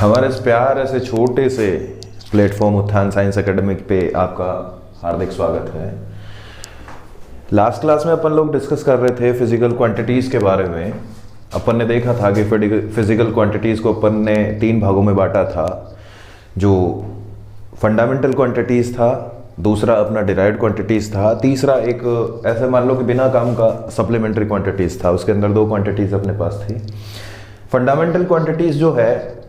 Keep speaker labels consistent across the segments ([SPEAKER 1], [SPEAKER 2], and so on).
[SPEAKER 1] हमारे इस प्यारे से छोटे से प्लेटफॉर्म उत्थान साइंस एकेडमिक पे आपका हार्दिक स्वागत है। लास्ट क्लास में अपन लोग डिस्कस कर रहे थे फिजिकल क्वांटिटीज़ के बारे में। अपन ने देखा था कि फिजिकल क्वांटिटीज़ को अपन ने 3 भागों में बांटा था। जो फंडामेंटल क्वांटिटीज़ था, दूसरा अपना डिराइव्ड क्वांटिटीज़ था, तीसरा एक ऐसे मान लो कि बिना काम का सप्लीमेंट्री क्वांटिटीज़ था। उसके अंदर 2 क्वांटिटीज़ अपने पास थी। फंडामेंटल क्वांटिटीज़ जो है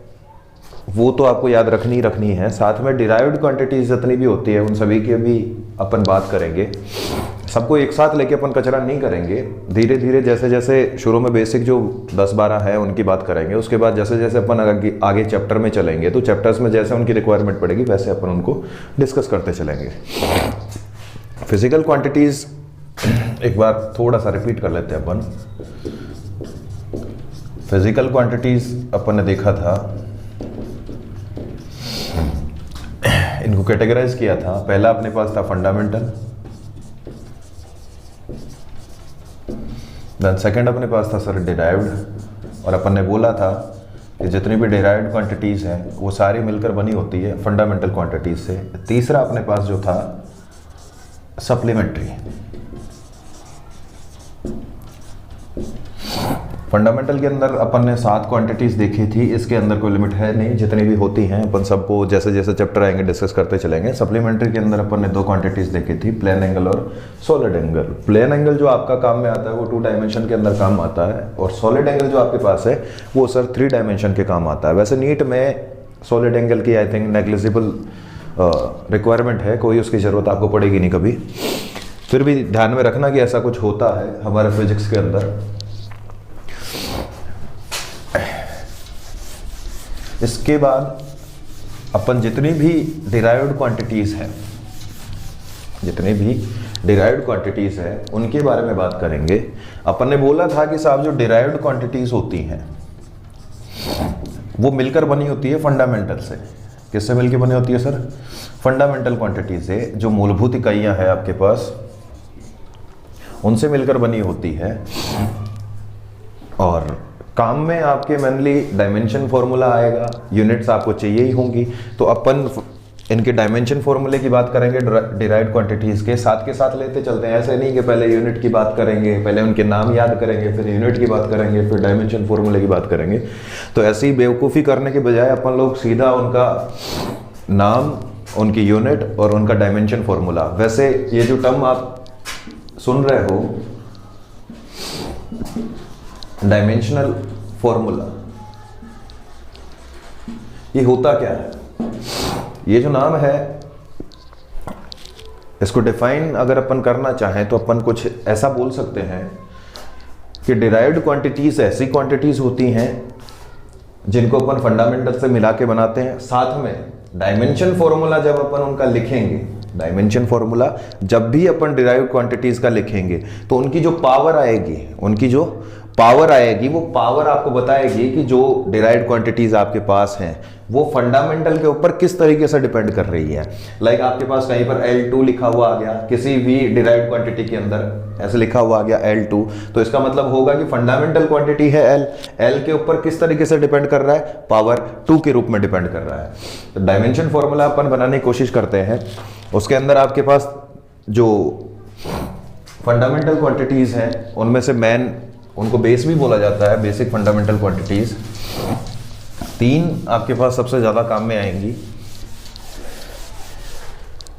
[SPEAKER 1] वो तो आपको याद रखनी है। साथ में डिराइव्ड क्वांटिटीज जितनी भी होती है उन सभी की भी अपन बात करेंगे। सबको एक साथ लेके अपन कचरा नहीं करेंगे। धीरे धीरे जैसे जैसे शुरू में बेसिक जो 10-12 है उनकी बात करेंगे। उसके बाद जैसे जैसे अपन आगे चैप्टर में चलेंगे तो चैप्टर्स में जैसे उनकी रिक्वायरमेंट पड़ेगी वैसे अपन उनको डिस्कस करते चलेंगे। फिजिकल क्वांटिटीज एक बार थोड़ा सा रिपीट कर लेते हैं अपन। फिजिकल क्वांटिटीज अपन ने देखा था, इनको कैटेगराइज किया था। पहला अपने पास था फंडामेंटल, देन सेकंड अपने पास था सर डिराइव्ड। और अपन ने बोला था कि जितनी भी डिराइव्ड क्वांटिटीज हैं वो सारी मिलकर बनी होती है फंडामेंटल क्वांटिटीज से। तीसरा अपने पास जो था सप्लीमेंट्री। फंडामेंटल के अंदर अपन ने 7 क्वांटिटीज देखी थी। इसके अंदर कोई लिमिट है नहीं, जितनी भी होती हैं अपन सबको जैसे जैसे चैप्टर आएंगे डिस्कस करते चलेंगे। सप्लीमेंट्री के अंदर अपन ने 2 क्वांटिटीज देखी थी, प्लेन एंगल और सॉलिड एंगल। प्लेन एंगल जो आपका काम में आता है वो 2 डायमेंशन के अंदर काम आता है, और सॉलिड एंगल जो आपके पास है वो सर 3 डायमेंशन के काम आता है। वैसे नीट में सॉलिड एंगल की आई थिंक नेग्लिजिबल रिक्वायरमेंट है, कोई उसकी ज़रूरत आपको पड़ेगी नहीं कभी। फिर भी ध्यान में रखना कि ऐसा कुछ होता है हमारे फिजिक्स के अंदर। इसके बाद अपन जितनी भी डिराइव्ड क्वांटिटीज है उनके बारे में बात करेंगे। अपन ने बोला था कि साहब जो डिराइव्ड क्वांटिटीज होती हैं वो मिलकर बनी होती है फंडामेंटल से। किससे मिलकर बनी होती है सर? फंडामेंटल क्वांटिटी से। जो मूलभूत इकाइयां हैं आपके पास उनसे मिलकर बनी होती है। और काम में आपके मेनली डायमेंशन फॉर्मूला आएगा, यूनिट्स आपको चाहिए ही होंगी। तो अपन इनके डायमेंशन फॉर्मूले की बात करेंगे डिराइव्ड क्वांटिटीज के साथ लेते चलते हैं। ऐसे नहीं कि पहले यूनिट की बात करेंगे, पहले उनके नाम याद करेंगे, फिर यूनिट की बात करेंगे, फिर डायमेंशन फॉर्मूले की बात करेंगे। तो ऐसी बेवकूफ़ी करने के बजाय अपन लोग सीधा उनका नाम, उनकी यूनिट और उनका डायमेंशन फॉर्मूला। वैसे ये जो टर्म आप सुन रहे हो डायमेंशनल फॉर्मूला, ये होता क्या है? ये जो नाम है इसको डिफाइन अगर अपन करना चाहें तो अपन कुछ ऐसा बोल सकते हैं कि डिराइव्ड क्वांटिटीज ऐसी क्वांटिटीज होती हैं जिनको अपन फंडामेंटल से मिला के बनाते हैं। साथ में डायमेंशन फॉर्मूला जब अपन उनका लिखेंगे, डायमेंशन फॉर्मूला जब भी अपन डिराइव्ड क्वांटिटीज का लिखेंगे तो उनकी जो पावर आएगी वो पावर आपको बताएगी कि जो डिराइव्ड क्वांटिटीज आपके पास हैं वो फंडामेंटल के ऊपर किस तरीके से डिपेंड कर रही है। लाइक आपके पास कहीं पर L2 लिखा हुआ आ गया, किसी भी डिराइव्ड क्वांटिटी के अंदर ऐसे लिखा हुआ आ गया L2, तो इसका मतलब होगा कि फंडामेंटल क्वांटिटी है L के ऊपर किस तरीके से डिपेंड कर रहा है? पावर 2 के रूप में डिपेंड कर रहा है। तो डायमेंशन फॉर्मूला अपन बनाने की कोशिश करते हैं। उसके अंदर आपके पास जो फंडामेंटल क्वांटिटीज हैं उनमें से मेन, उनको बेस भी बोला जाता है, बेसिक फंडामेंटल क्वांटिटीज। 3 आपके पास सबसे ज़्यादा काम में आएंगी,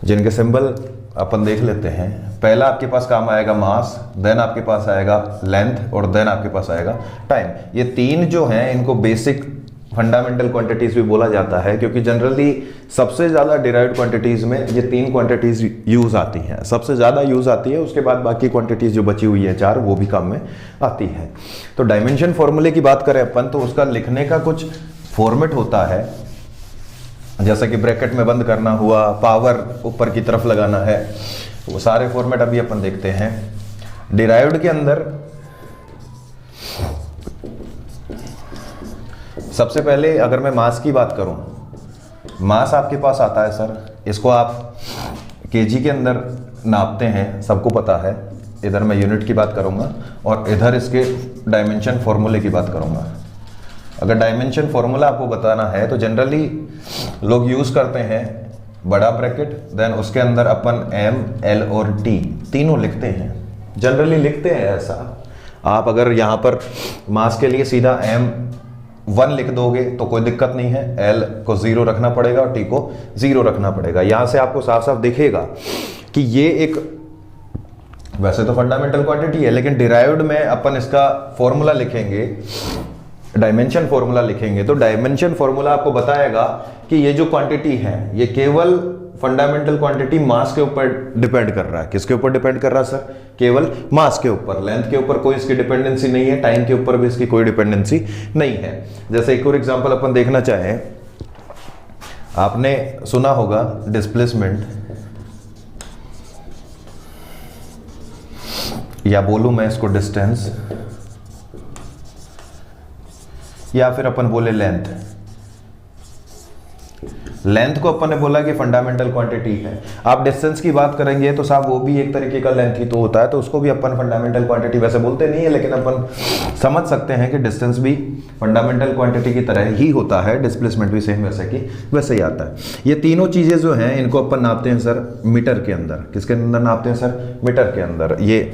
[SPEAKER 1] जिनके सिंबल अपन देख लेते हैं। पहला आपके पास काम आएगा मास, देन आपके पास आएगा लेंथ और देन आपके पास आएगा टाइम। ये 3 जो हैं इनको बेसिक फंडामेंटल क्वांटिटीज भी बोला जाता है, क्योंकि जनरली सबसे ज़्यादा डिराइव्ड क्वांटिटीज में ये 3 क्वांटिटीज यूज़ आती हैं, सबसे ज़्यादा यूज़ आती है। उसके बाद बाकी क्वांटिटीज जो बची हुई है 4 वो भी काम में आती है। तो डायमेंशन फॉर्मूले की बात करें अपन तो उसका लिखने का कुछ फॉर्मेट होता है, जैसे कि ब्रैकेट में बंद करना हुआ, पावर ऊपर की तरफ लगाना है, वो सारे फॉर्मेट अभी अपन देखते हैं। डिराइव्ड के अंदर सबसे पहले अगर मैं मास की बात करूं, मास आपके पास आता है सर, इसको आप केजी के अंदर नापते हैं, सबको पता है। इधर मैं यूनिट की बात करूंगा और इधर इसके डायमेंशन फॉर्मूले की बात करूंगा। अगर डायमेंशन फॉर्मूला आपको बताना है तो जनरली लोग यूज करते हैं बड़ा ब्रैकेट, देन उसके अंदर अपन m, l और t तीनों लिखते हैं, जनरली लिखते हैं ऐसा। आप अगर यहाँ पर मास के लिए सीधा m1 लिख दोगे तो कोई दिक्कत नहीं है, l को 0 रखना पड़ेगा और t को 0 रखना पड़ेगा। यहां से आपको साफ साफ दिखेगा कि ये एक, वैसे तो फंडामेंटल क्वांटिटी है लेकिन डिराइव्ड में अपन इसका फॉर्मूला लिखेंगे, डायमेंशन फॉर्मूला लिखेंगे, तो डायमेंशन फॉर्मूला आपको बताएगा कि ये जो क्वांटिटी है ये केवल फंडामेंटल क्वांटिटी मास के ऊपर डिपेंड कर रहा है। किसके ऊपर डिपेंड कर रहा है सर? केवल मास के ऊपर, लेंथ के ऊपर कोई इसकी डिपेंडेंसी नहीं है, टाइम के ऊपर भी इसकी कोई डिपेंडेंसी नहीं है। जैसे एक और एग्जांपल अपन देखना चाहें, आपने सुना होगा डिस्प्लेसमेंट, या बोलूं मैं इसको डिस्टेंस, या फिर अपन बोले लेंथ। लेंथ को अपन ने बोला कि फंडामेंटल क्वांटिटी है। आप डिस्टेंस की बात करेंगे तो साहब वो भी एक तरीके का लेंथ ही तो होता है, तो उसको भी अपन फंडामेंटल क्वांटिटी वैसे बोलते नहीं है, लेकिन अपन समझ सकते हैं कि डिस्टेंस भी फंडामेंटल क्वांटिटी की तरह ही होता है, डिस्प्लेसमेंट भी सेम वैसे ही आता है। ये तीनों चीजें जो हैं इनको अपन नापते हैं सर मीटर के अंदर। किसके अंदर नापते हैं सर? मीटर के अंदर। ये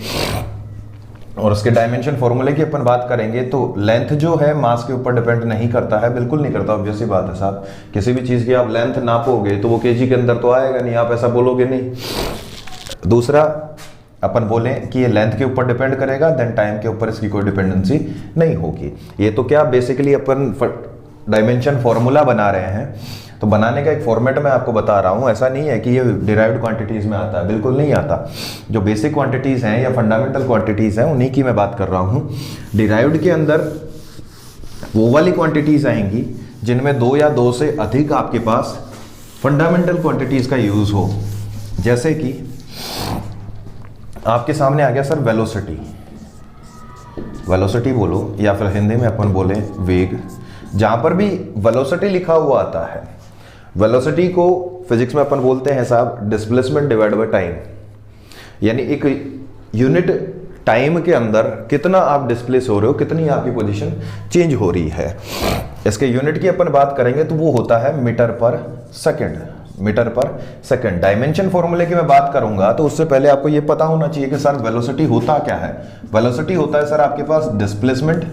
[SPEAKER 1] और उसके डायमेंशन फॉर्मूले की अपन बात करेंगे तो लेंथ जो है मास के ऊपर डिपेंड नहीं करता है, बिल्कुल नहीं करता, ऑब्वियस सी बात है साहब। किसी भी चीज की आप लेंथ नापोगे तो वो केजी के अंदर तो आएगा नहीं, आप ऐसा बोलोगे नहीं। दूसरा अपन बोले कि ये लेंथ के ऊपर डिपेंड करेगा, देन टाइम के ऊपर इसकी कोई डिपेंडेंसी नहीं होगी। ये तो क्या बेसिकली अपन डायमेंशन फॉर्मूला बना रहे हैं, तो बनाने का एक फॉर्मेट मैं आपको बता रहा हूं। ऐसा नहीं है कि ये डिराइव्ड क्वांटिटीज में आता है, बिल्कुल नहीं आता। जो बेसिक क्वांटिटीज हैं या फंडामेंटल क्वांटिटीज हैं उन्हीं की मैं बात कर रहा हूं। डिराइव्ड के अंदर वो वाली क्वांटिटीज आएंगी जिनमें 2 या 2 से अधिक आपके पास फंडामेंटल क्वांटिटीज का यूज हो। जैसे कि आपके सामने आ गया सर वेलोसिटी, वेलोसिटी बोलो या फिर हिंदी में अपन बोले वेग। जहां पर भी वेलोसिटी लिखा हुआ आता है, वेलोसिटी को फिजिक्स में अपन बोलते हैं साहब डिस्प्लेसमेंट डिवाइड बाय टाइम, यानी एक यूनिट टाइम के अंदर कितना आप डिस्प्लेस हो रहे हो, कितनी आपकी पोजीशन चेंज हो रही है। इसके यूनिट की अपन बात करेंगे तो वो होता है metre per second, metre per second. Dimension फॉर्मूले की मैं बात करूंगा तो उससे पहले आपको ये पता होना चाहिए कि सर वेलोसिटी होता क्या है। वेलोसिटी होता है सर आपके पास डिस्प्लेसमेंट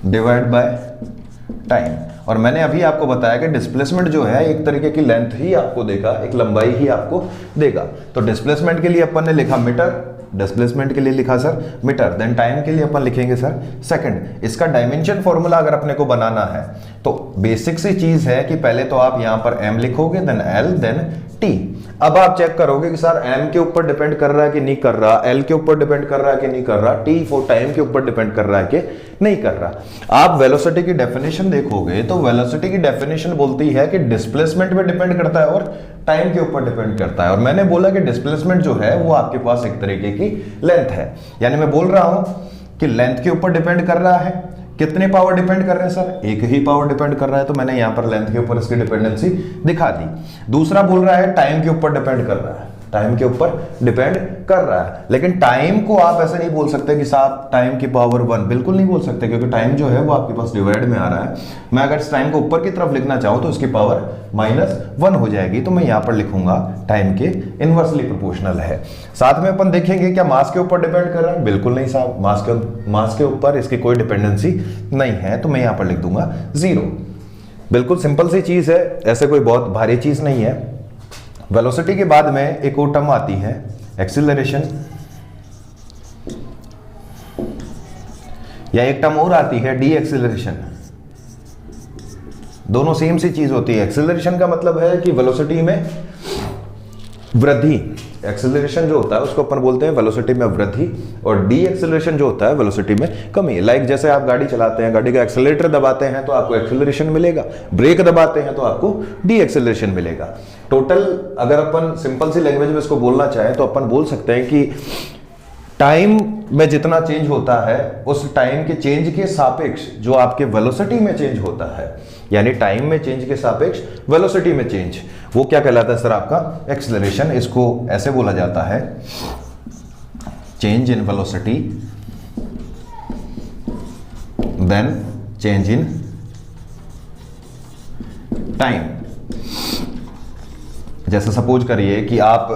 [SPEAKER 1] डिवाइड बाय टाइम। और मैंने अभी आपको बताया कि डिस्प्लेसमेंट जो है एक तरीके की लेंथ ही आपको देगा, एक लंबाई ही आपको देगा। तो डिस्प्लेसमेंट के लिए अपन ने लिखा मीटर, डिस्प्लेसमेंट के लिए लिखा सर मीटर, देन टाइम के लिए अपन लिखेंगे सर सेकंड। इसका डायमेंशन फॉर्मूला अगर अपने को बनाना है तो बेसिक सी चीज है कि पहले तो आप यहां पर m लिखोगे, देन l, देन t। अब आप चेक करोगे कि सर m के ऊपर डिपेंड कर रहा है कि नहीं कर रहा, l के ऊपर डिपेंड कर रहा है कि नहीं कर रहा, t फॉर टाइम के ऊपर डिपेंड कर रहा है कि नहीं कर रहा। आप वेलोसिटी की डेफिनेशन देखोगे तो वेलोसिटी की डेफिनेशन बोलती है कि डिस्प्लेसमेंट पे डिपेंड करता है और टाइम के ऊपर डिपेंड करता है। और मैंने बोला कि डिस्प्लेसमेंट जो है वो आपके पास एक तरीके की लेंथ है, यानी मैं बोल रहा हूं कि लेंथ के ऊपर डिपेंड कर रहा है। कितने पावर डिपेंड कर रहे हैं सर? एक ही पावर डिपेंड कर रहा है, तो मैंने यहां पर लेंथ के ऊपर इसकी डिपेंडेंसी दिखा दी। दूसरा बोल रहा है टाइम के ऊपर डिपेंड कर रहा है, टाइम के ऊपर डिपेंड कर रहा है। लेकिन टाइम को आप ऐसे नहीं बोल सकते कि साहब टाइम की पावर 1, बिल्कुल नहीं बोल सकते, क्योंकि टाइम जो है वो आपके पास डिवाइड में आ रहा है। मैं अगर इस टाइम को ऊपर की तरफ लिखना चाहूं तो इसकी पावर -1 हो जाएगी, तो मैं यहां पर लिखूंगा टाइम के इनवर्सली प्रोपोर्शनल है। साथ में अपन देखेंगे क्या मास के ऊपर डिपेंड कर रहा है? बिल्कुल नहीं साहब, मास के ऊपर इसकी कोई डिपेंडेंसी नहीं है, तो मैं यहां पर लिख दूंगा 0। बिल्कुल सिंपल सी चीज है, ऐसे कोई बहुत भारी चीज नहीं है। वेलोसिटी के बाद में एक और टर्म आती है एक्सीलरेशन, या एक टर्म और आती है डी एक्सीलरेशन। दोनों सेम सी चीज होती है। एक्सीलरेशन का मतलब है कि वेलोसिटी में वृद्धि, एक्सीलरेशन जो होता है उसको अपन बोलते हैं वेलोसिटी में वृद्धि, और डी एक्सीलरेशन जो होता है वेलोसिटी में कमी। लाइक जैसे आप गाड़ी चलाते हैं, गाड़ी का एक्सीलरेटर दबाते हैं तो आपको एक्सीलरेशन मिलेगा, ब्रेक दबाते हैं तो आपको डी एक्सीलरेशन मिलेगा। टोटल अगर अपन सिंपल सी लैंग्वेज में इसको बोलना चाहें तो अपन बोल सकते हैं कि टाइम में जितना चेंज होता है उस टाइम के चेंज के सापेक्ष जो आपके वेलोसिटी में चेंज होता है, यानी टाइम में चेंज के सापेक्ष वेलोसिटी में चेंज, वो क्या कहलाता है सर? आपका एक्सीलरेशन। इसको ऐसे बोला जाता है change in velocity then change in time. जैसे सपोज करिए कि आप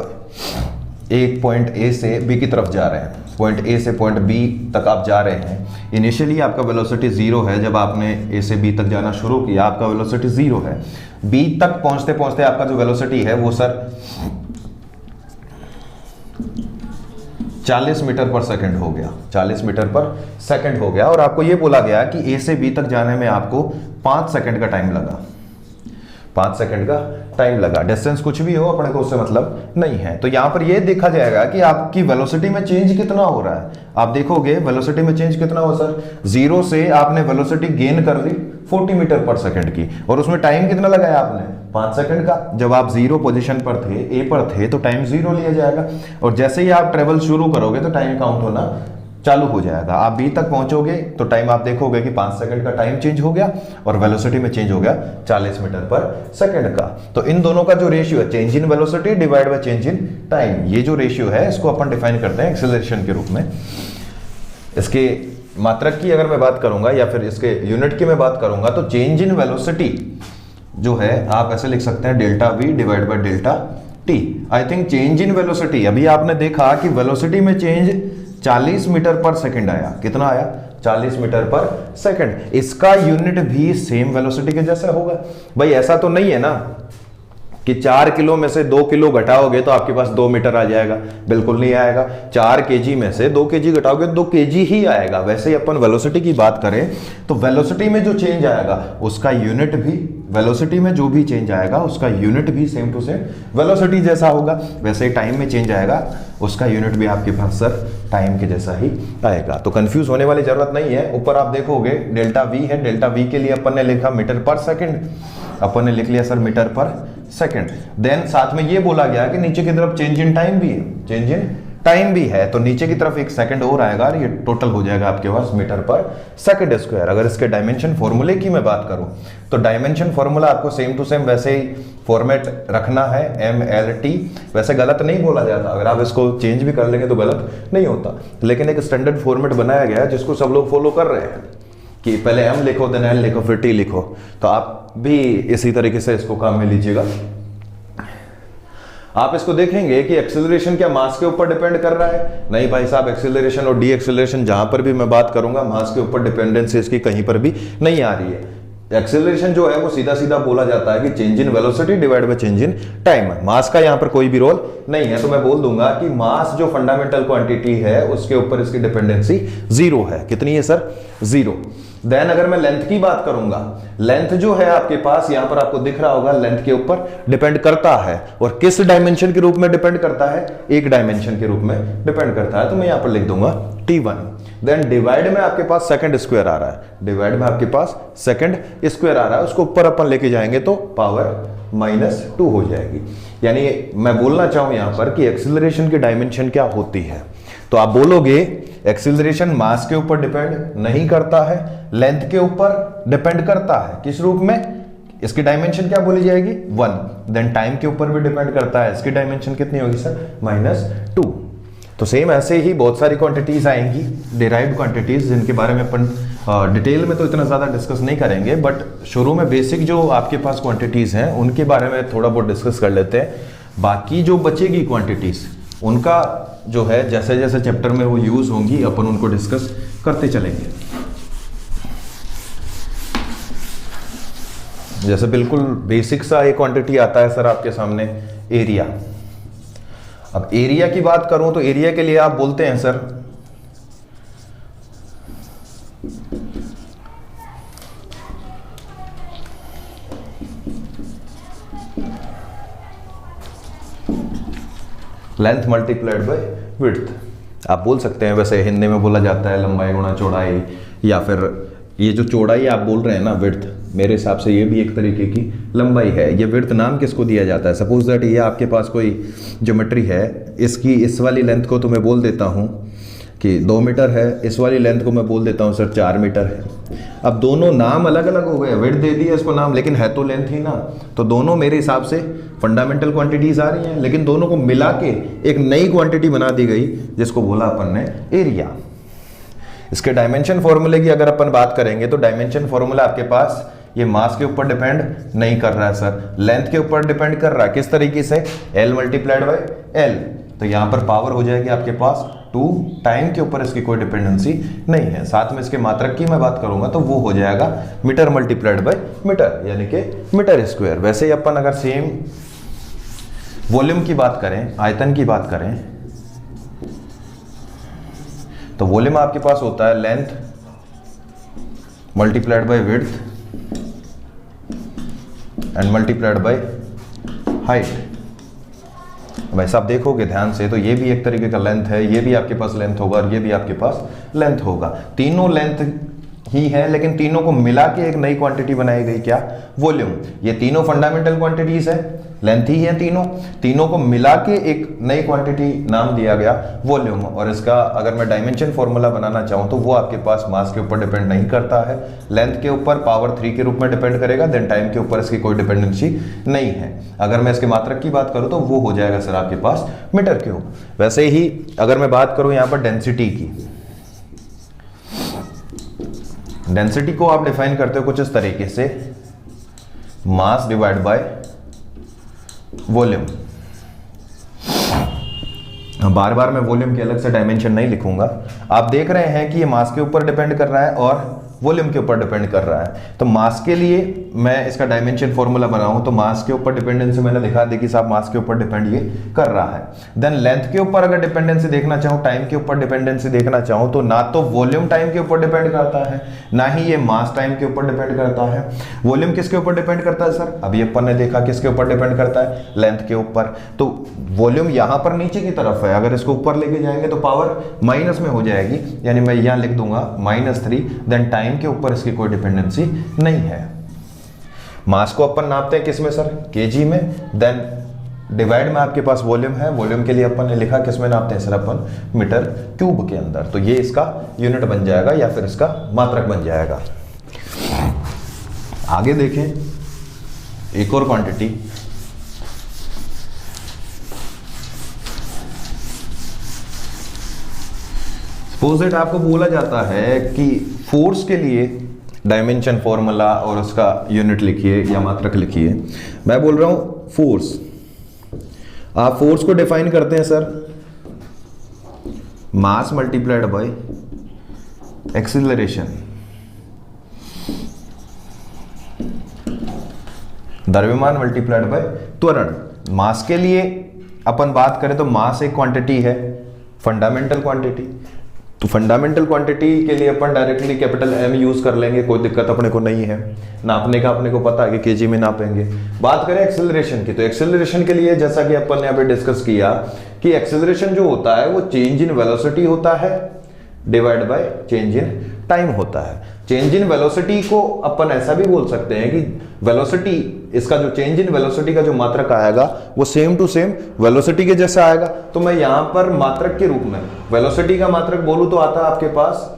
[SPEAKER 1] एक पॉइंट ए से बी की तरफ जा रहे हैं, पॉइंट ए से पॉइंट बी तक आप जा रहे हैं। इनिशियली आपका वेलोसिटी 0 है, जब आपने ए से बी तक जाना शुरू किया आपका वेलोसिटी 0 है। बी तक पहुंचते पहुंचते आपका जो वेलोसिटी है वो सर 40 मीटर पर सेकंड हो गया, 40 मीटर पर सेकंड हो गया। और आपको ये बोला गया कि ए से बी तक जाने में आपको 5 सेकंड का टाइम लगा, 5 सेकंड का टाइम लगा। डिस्टेंस कुछ भी हो अपने को उससे मतलब नहीं है। तो यहां पर ये देखा जाएगा कि आपकी वेलोसिटी में चेंज कितना हो रहा है। आप देखोगे वेलोसिटी में चेंज कितना हो सर, 0 से आपने वेलोसिटी गेन कर ली 40 मीटर पर सेकंड की, और उसमें टाइम कितना लगाया आपने, 5 सेकंड का। जब आप 0 पोजीशन पर थे, ए पर थे, तो टाइम 0 लिया जाएगा, और जैसे ही आप ट्रेवल शुरू करोगे तो टाइम काउंट होना चालू हो जाएगा। आप बी तक पहुंचोगे तो टाइम आप देखोगे कि 5 सेकंड का टाइम चेंज हो गया, और वेलोसिटी में चेंज हो गया 40 मीटर पर सेकंड का। तो इन दोनों का जो रेशियो है, change in velocity divide by change in time, ये जो रेशियो है इसको अपन डिफाइन करते हैं एक्सेलरेशन के रूप में। इसके मात्रक की अगर मैं बात करूंगा या फिर इसके यूनिट की मैं बात करूंगा तो चेंज इन वेलोसिटी जो है आप ऐसे लिख सकते हैं delta we divide by delta T. I think change in velocity, अभी आपने देखा कि वेलोसिटी में चेंज 40 मीटर पर सेकंड आया। कितना आया, 40 मीटर पर सेकंड। इसका यूनिट भी सेम वेलोसिटी के जैसा होगा। भाई ऐसा तो नहीं है ना कि 4 किलो में से 2 किलो घटाओगे तो आपके पास 2 मीटर आ जाएगा, बिल्कुल नहीं आएगा। 4 केजी में से 2 केजी घटाओगे 2 केजी ही आएगा। वैसे ही अपन वेलोसिटी की बात करें तो वेलोसिटी में जो चेंज आएगा उसका यूनिट भी, वेलोसिटी में जो भी चेंज आएगा उसका यूनिट भी सेम टू सेम वेलोसिटी जैसा होगा। वैसे ही टाइम में चेंज आएगा उसका यूनिट भी आपके पास सर टाइम के जैसा ही आएगा। तो कंफ्यूज होने वाली जरूरत नहीं है। ऊपर आप देखोगे डेल्टा वी है, डेल्टा वी के लिए अपन ने लिखा मीटर पर सेकंड, अपन ने लिख लिया sir metre per second. Then साथ में ये बोला गया कि नीचे की तरफ चेंज इन टाइम भी है, चेंज इन टाइम भी है, तो नीचे की तरफ 1 सेकंड और आएगा और ये टोटल हो जाएगा आपके पास मीटर पर सेकंड स्क्वायर। अगर इसके डायमेंशन फॉर्मूले की मैं बात करूं तो डायमेंशन फॉर्मूला आपको सेम टू सेम वैसे ही फॉर्मेट रखना है, MLT। वैसे गलत नहीं बोला जाता, अगर आप इसको चेंज भी कर लेंगे तो गलत नहीं होता, लेकिन एक स्टैंडर्ड फॉर्मेट बनाया गया है जिसको सब लोग फॉलो कर रहे हैं कि पहले M लिखो देन L लिखो फिर T लिखो। तो आप भी इसी तरीके से इसको काम में लीजिएगा। आप इसको देखेंगे कि एक्सेलरेशन क्या मास के ऊपर डिपेंड कर रहा है? नहीं भाई साहब, एक्सेलरेशन और डी एक्सेलरेशन जहां पर भी मैं बात करूंगा मास के ऊपर डिपेंडेंसी इसकी कहीं पर भी नहीं आ रही है। एक्सेलरेशन जो है वो सीधा सीधा बोला जाता है कि change in velocity divide by change in time. Mass का यहां पर कोई भी रोल नहीं है, तो मैं बोल दूंगा कि मास जो फंडामेंटल क्वांटिटी है उसके ऊपर इसकी डिपेंडेंसी 0 है। कितनी है सर? 0। देन अगर मैं लेंथ की बात करूंगा, लेंथ जो है आपके पास यहां पर आपको दिख रहा होगा लेंथ के ऊपर डिपेंड करता है, और किस डायमेंशन के रूप में डिपेंड करता है? एक डायमेंशन के रूप में डिपेंड करता है। तो मैं यहां पर लिख दूंगा T1। देन डिवाइड में आपके पास सेकंड स्क्वायर आ रहा है, डिवाइड में आपके पास सेकंड स्क्वायर आ रहा है, उसको ऊपर अपन लेके जाएंगे तो पावर -2 हो जाएगी। यानी मैं बोलना चाहूं यहां पर कि एक्सीलरेशन की डायमेंशन क्या होती है, तो आप बोलोगे एक्सीलरेशन मास के ऊपर डिपेंड नहीं करता है, लेंथ के ऊपर डिपेंड करता है। किस रूप में? इसकी डायमेंशन क्या बोली जाएगी? 1। देन टाइम के ऊपर भी डिपेंड करता है, इसकी डायमेंशन कितनी होगी सर? -2। तो सेम ऐसे ही बहुत सारी क्वांटिटीज आएंगी, डिराइव्ड क्वांटिटीज, जिनके बारे में अपन डिटेल में तो इतना ज़्यादा डिस्कस नहीं करेंगे, बट शुरू में बेसिक जो आपके पास क्वांटिटीज हैं उनके बारे में थोड़ा बहुत डिस्कस कर लेते हैं। बाकी जो बचेगी क्वांटिटीज उनका जो है जैसे जैसे चैप्टर में वो यूज होंगी अपन उनको डिस्कस करते चलेंगे। जैसे बिल्कुल बेसिक सा एक क्वांटिटी आता है सर आपके सामने, एरिया। अब एरिया की बात करूं तो एरिया के लिए आप बोलते हैं sir length multiplied by width. आप बोल सकते हैं, वैसे हिंदी में बोला जाता है लंबाई गुणा चौड़ाई, या फिर ये जो चौड़ाई आप बोल रहे हैं ना विड्थ, मेरे हिसाब से ये भी एक तरीके की लंबाई है। ये विड्थ नाम किसको दिया जाता है? सपोज दैट ये आपके पास कोई ज्योमेट्री है, इसकी इस वाली लेंथ को तो मैं बोल देता हूँ कि 2 मीटर है, इस वाली लेंथ को मैं बोल देता हूँ सर 4 मीटर है। अब दोनों नाम अलग अलग हो गए, विड्थ दे दिया इसको नाम, लेकिन है तो लेंथ ही ना। तो दोनों मेरे हिसाब से फंडामेंटल क्वांटिटीज आ रही हैं, लेकिन दोनों को मिला के एक नई क्वांटिटी बना दी गई जिसको बोला अपन ने एरिया। इसके डायमेंशन फॉर्मूले की अगर अपन बात करेंगे तो डायमेंशन फॉर्मूला आपके पास ये मास के ऊपर डिपेंड नहीं कर रहा है सर, लेंथ के ऊपर डिपेंड कर रहा है। किस तरीके से? L multiplied by L। तो यहां पर पावर हो जाएगी आपके पास 2, टाइम के ऊपर इसकी कोई डिपेंडेंसी नहीं है। साथ में इसके मात्रक की मैं बात करूंगा तो वो हो जाएगा मीटर मल्टीप्लाइड बाई मीटर, यानी कि मीटर स्क्वायर। वैसे ही अपन अगर सेम वॉल्यूम की बात करें, आयतन की बात करें, तो वॉल्यूम आपके पास होता है length multiplied by width and multiplied by height. वैसे आप देखोगे ध्यान से तो ये भी एक तरीके का लेंथ है, ये भी आपके पास लेंथ होगा और ये भी आपके पास लेंथ होगा। तीनों लेंथ ही है, लेकिन तीनों को मिला के एक नई क्वांटिटी बनाई गई, क्या? वॉल्यूम। ये तीनों फंडामेंटल क्वांटिटीज है, लेंथ ही है तीनों, तीनों को मिला के एक नई क्वांटिटी नाम दिया गया वॉल्यूम। और इसका अगर मैं डायमेंशन फॉर्मूला बनाना चाहूं तो वो आपके पास मास के ऊपर डिपेंड नहीं करता है, लेंथ के ऊपर पावर 3 के रूप में डिपेंड करेगा, देन टाइम के ऊपर इसकी कोई डिपेंडेंसी नहीं है। अगर मैं इसके मात्रक की बात करूं तो वो हो जाएगा सर आपके पास मीटर क्यूब। वैसे ही अगर मैं बात करूं यहां पर डेंसिटी की, डेंसिटी को आप डिफाइन करते हो कुछ इस तरीके से, मास डिवाइड बाय वॉल्यूम। बार बार मैं वॉल्यूम के अलग से डायमेंशन नहीं लिखूंगा। आप देख रहे हैं कि ये मास के ऊपर डिपेंड कर रहा है और वॉल्यूम के ऊपर डिपेंड कर रहा है। तो मास के लिए मैं इसका डायमेंशन फॉर्मूला बनाऊं तो मास के ऊपर डिपेंडेंसी मैंने दिखा दी कि साहब मास के ऊपर डिपेंड ये कर रहा है। देन लेंथ के ऊपर अगर डिपेंडेंसी देखना चाहूं, टाइम के ऊपर डिपेंडेंसी देखना चाहूं, तो ना तो वॉल्यूम टाइम के ऊपर डिपेंड करता है, ना ही ये मास टाइम के ऊपर डिपेंड करता है। वॉल्यूम किसके ऊपर डिपेंड करता है सर? अभी अपन ने देखा किसके ऊपर डिपेंड करता है, लेंथ के ऊपर। तो वॉल्यूम यहां पर नीचे की तरफ है, अगर इसको ऊपर लेके जाएंगे तो पावर माइनस में हो जाएगी, यानी मैं यहां लिख दूंगा -3। देन टाइम के ऊपर इसकी कोई डिपेंडेंसी नहीं है। मास को अपन नापते हैं किसमें सर? केजी में। देन डिवाइड में आपके पास वॉल्यूम है, वॉल्यूम के लिए अपन ने लिखा किसमें नापते हैं सर? अपन मीटर क्यूब के अंदर। तो ये इसका यूनिट बन जाएगा या फिर इसका मात्रक बन जाएगा। आगे देखें एक और क्वांटिटी, सपोज दैट आपको बोला जाता है कि फोर्स के लिए डायमेंशन फॉर्मूला और उसका यूनिट लिखिए या मात्रक लिखिए। मैं बोल रहा हूं फोर्स, आप फोर्स को डिफाइन करते हैं sir mass multiplied by acceleration, द्रव्यमान मल्टीप्लाइड बाय त्वरण। मास के लिए अपन बात करें तो मास एक क्वांटिटी है, फंडामेंटल क्वांटिटी। तो फंडामेंटल क्वांटिटी के लिए अपन डायरेक्टली कैपिटल M यूज कर लेंगे, कोई दिक्कत अपने को नहीं है। नापने का अपने को पता है कि केजी में नापेंगे। बात करें एक्सेलरेशन की, तो एक्सेलरेशन के लिए जैसा कि अपन ने अभी डिस्कस किया कि एक्सेलरेशन जो होता है वो चेंज इन वेलोसिटी होता है divide by change in time होता है। चेंज इन वेलोसिटी को अपन ऐसा भी बोल सकते हैं कि वेलोसिटी, इसका जो चेंज इन वेलोसिटी का जो मात्रक आएगा वो सेम टू सेम वेलोसिटी के जैसा आएगा। तो मैं यहां पर मात्रक के रूप में वेलोसिटी का मात्रक बोलूं तो आता है आपके पास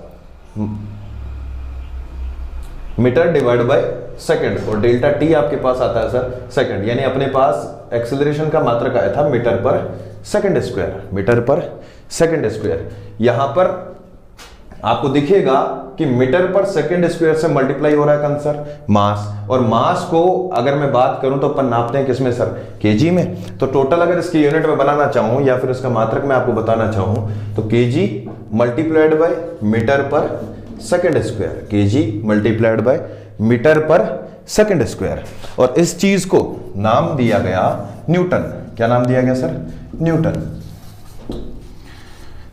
[SPEAKER 1] मीटर डिवाइड बाय सेकंड, और डेल्टा टी आपके पास आता है सर सेकंड। यानी अपने पास एक्सेलरेशन का मात्रक आया था metre per second square, metre per second square. यहां पर आपको दिखेगा कि मीटर पर सेकंड स्क्वायर से मल्टीप्लाई हो रहा है कौन सर? मास। और मास को अगर मैं बात करूं तो अपन नापते हैं किसमें सर? केजी में। तो टोटल अगर इसकी यूनिट में बनाना चाहूं या फिर इसका मात्रक मैं आपको बताना चाहूं तो KG multiplied by metre per second square, KG multiplied by metre per second square. और इस चीज को नाम दिया गया न्यूटन। क्या नाम दिया गया सर? न्यूटन।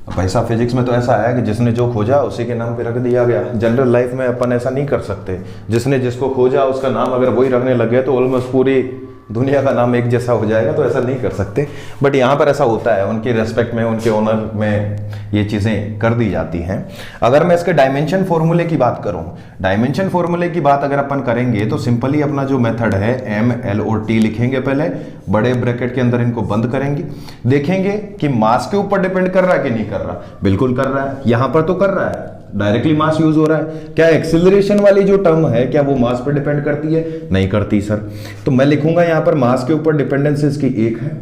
[SPEAKER 1] पैसा फिजिक्स में तो ऐसा है कि जिसने जो खोजा उसी के नाम पे रख दिया गया। जनरल लाइफ में अपन ऐसा नहीं कर सकते, जिसने जिसको खोजा उसका नाम अगर वही रखने लगे तो ऑलमोस्ट पूरी दुनिया का नाम एक जैसा हो जाएगा, तो ऐसा नहीं कर सकते। बट यहाँ पर ऐसा होता है, उनकी रेस्पेक्ट में, उनके ऑनर में ये चीज़ें कर दी जाती हैं। अगर मैं इसके डायमेंशन फॉर्मूले की बात करूँ, डायमेंशन फॉर्मूले की बात अगर अपन करेंगे तो सिंपली अपना जो मेथड है M, L और T लिखेंगे, पहले बड़े ब्रैकेट के अंदर इनको बंद करेंगे, देखेंगे कि मास के ऊपर डिपेंड कर रहा है कि नहीं कर रहा। बिल्कुल कर रहा है, यहां पर तो कर रहा है, डायरेक्टली मास यूज हो रहा है। क्या एक्सीलरेशन वाली जो टर्म है क्या वो मास पर डिपेंड करती है? नहीं करती सर। तो मैं लिखूंगा यहां पर मास के ऊपर डिपेंडेंसी इसकी 1 है,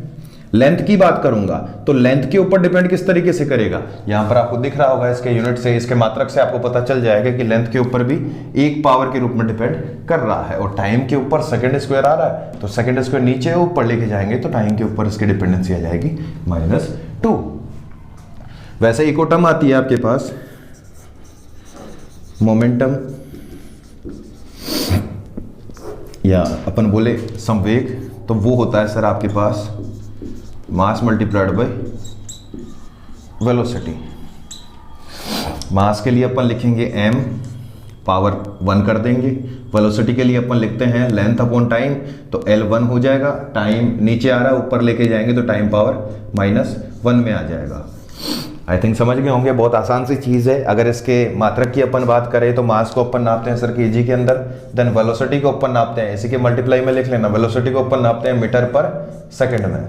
[SPEAKER 1] लेंथ की बात करूंगा तो लेंथ के ऊपर डिपेंड किस तरीके से करेगा, यहां पर आपको दिख रहा होगा इसके यूनिट से, इसके मात्रक से आपको पता चल जाएगा कि लेंथ के ऊपर भी एक पावर के रूप में डिपेंड कर रहा है, और टाइम के ऊपर सेकंड स्क्वायर आ रहा है तो सेकंड स्क्वायर नीचे ऊपर लेके जाएंगे तो टाइम के ऊपर इसकी डिपेंडेंसी आ जाएगी -2। वैसे इको टर्म आती है आपके पास मोमेंटम, या अपन बोले संवेग, तो वो होता है सर आपके पास मास मल्टीप्लाइड बाय वेलोसिटी। मास के लिए अपन लिखेंगे m पावर 1 कर देंगे, वेलोसिटी के लिए अपन लिखते हैं लेंथ अपॉन टाइम, तो L1 हो जाएगा, टाइम नीचे आ रहा है ऊपर लेके जाएंगे तो टाइम पावर -1 में आ जाएगा। आई थिंक समझ गए होंगे, बहुत आसान सी चीज़ है। अगर इसके मात्रक की अपन बात करें तो मास को अपन नापते हैं सर केजी के अंदर, देन वेलोसिटी को अपन नापते हैं, इसी के मल्टीप्लाई में लिख लेना, वेलोसिटी को अपन नापते हैं मीटर पर सेकंड में,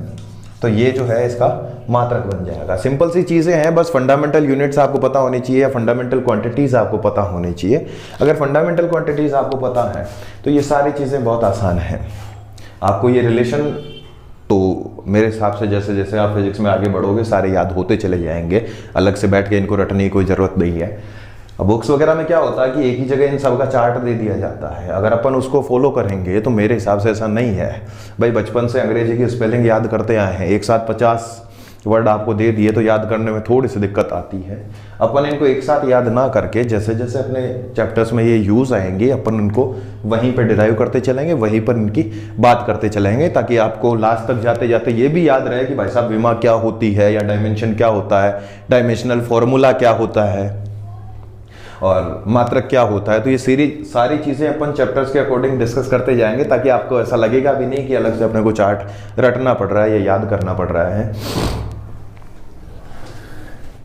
[SPEAKER 1] तो ये जो है इसका मात्रक बन जाएगा। सिंपल सी चीज़ें हैं, बस फंडामेंटल यूनिट्स आपको पता होनी चाहिए या फंडामेंटल क्वांटिटीज़ आपको पता होनी चाहिए। अगर फंडामेंटल क्वांटिटीज़ आपको पता है तो ये सारी चीज़ें बहुत आसान हैं। आपको ये रिलेशन तो मेरे हिसाब से जैसे जैसे आप फिजिक्स में आगे बढ़ोगे सारे याद होते चले जाएंगे, अलग से बैठ के इनको रटने की कोई ज़रूरत नहीं है। अब बुक्स वगैरह में क्या होता है कि एक ही जगह इन सब का चार्ट दे दिया जाता है, अगर अपन उसको फॉलो करेंगे तो मेरे हिसाब से ऐसा नहीं है। भाई बचपन से अंग्रेजी की स्पेलिंग याद करते आए हैं, एक साथ 50 वर्ड आपको दे दिए तो याद करने में थोड़ी सी दिक्कत आती है। अपन इनको एक साथ याद ना करके जैसे जैसे अपने चैप्टर्स में ये यूज़ आएंगे अपन इनको वहीं पे डिराइव करते चलेंगे, वहीं पर इनकी बात करते चलेंगे, ताकि आपको लास्ट तक जाते जाते ये भी याद रहे कि भाई साहब विमा क्या होती है, या डायमेंशन क्या होता है, डायमेंशनल फॉर्मूला क्या होता है, और मात्रक क्या होता है। तो ये सारी चीज़ें अपन चैप्टर्स के अकॉर्डिंग डिस्कस करते जाएंगे, ताकि आपको ऐसा लगेगा भी नहीं कि अलग से अपने को चार्ट रटना पड़ रहा है या याद करना पड़ रहा है।